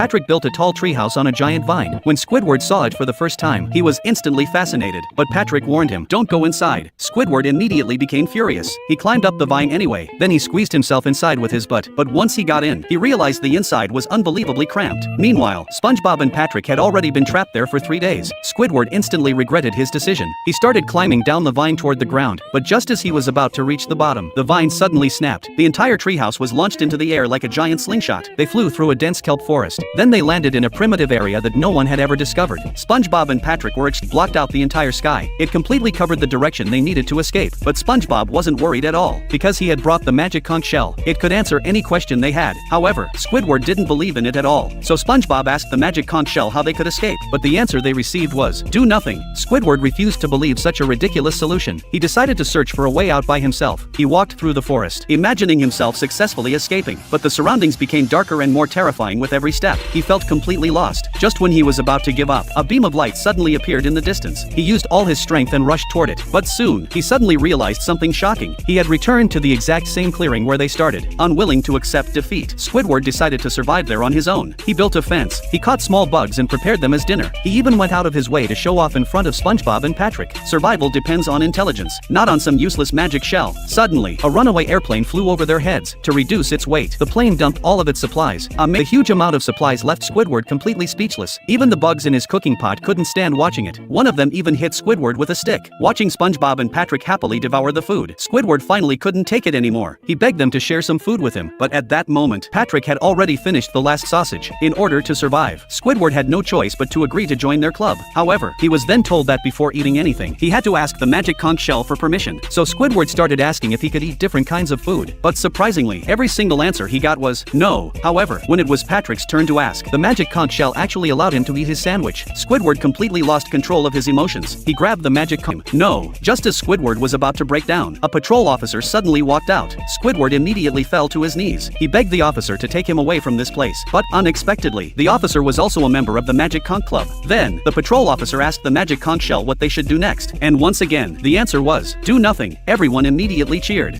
Patrick built a tall treehouse on a giant vine. When Squidward saw it for the first time, he was instantly fascinated, but Patrick warned him, "Don't go inside." Squidward immediately became furious. He climbed up the vine anyway, then he squeezed himself inside with his butt, but once he got in, he realized the inside was unbelievably cramped. Meanwhile, SpongeBob and Patrick had already been trapped there for 3 days. Squidward instantly regretted his decision. He started climbing down the vine toward the ground, but just as he was about to reach the bottom, the vine suddenly snapped. The entire treehouse was launched into the air like a giant slingshot. They flew through a dense kelp forest. Then they landed in a primitive area that no one had ever discovered. SpongeBob and Patrick were blocked out the entire sky. It completely covered the direction they needed to escape. But SpongeBob wasn't worried at all, because he had brought the magic conch shell. It could answer any question they had. However, Squidward didn't believe in it at all. So SpongeBob asked the magic conch shell how they could escape, but the answer they received was, "Do nothing." Squidward refused to believe such a ridiculous solution. He decided to search for a way out by himself. He walked through the forest, imagining himself successfully escaping, but the surroundings became darker and more terrifying with every step. He felt completely lost. Just when he was about to give up, a beam of light suddenly appeared in the distance. He used all his strength and rushed toward it, but soon, he suddenly realized something shocking. He had returned to the exact same clearing where they started. Unwilling to accept defeat, Squidward decided to survive there on his own. He built a fence, he caught small bugs and prepared them as dinner. He even went out of his way to show off in front of SpongeBob and Patrick. Survival depends on intelligence, not on some useless magic shell. Suddenly, a runaway airplane flew over their heads. To reduce its weight, the plane dumped all of its supplies. A huge amount of supplies left Squidward completely speechless. Even the bugs in his cooking pot couldn't stand watching it. One of them even hit Squidward with a stick. Watching SpongeBob and Patrick happily devour the food, Squidward finally couldn't take it anymore. He begged them to share some food with him, but at that moment, Patrick had already finished the last sausage. In order to survive, Squidward had no choice but to agree to join their club. However, he was then told that before eating anything, he had to ask the magic conch shell for permission. So Squidward started asking if he could eat different kinds of food. But surprisingly, every single answer he got was no. However, when it was Patrick's turn to ask, the magic conch shell actually allowed him to eat his sandwich. Squidward completely lost control of his emotions. He grabbed the magic conch. No. Just as Squidward was about to break down, a patrol officer suddenly walked out. Squidward immediately fell to his knees. He begged the officer to take him away from this place, but unexpectedly, the officer was also a member of the Magic Conch Club. Then, the patrol officer asked the magic conch shell what they should do next, and once again, the answer was, "Do nothing." Everyone immediately cheered.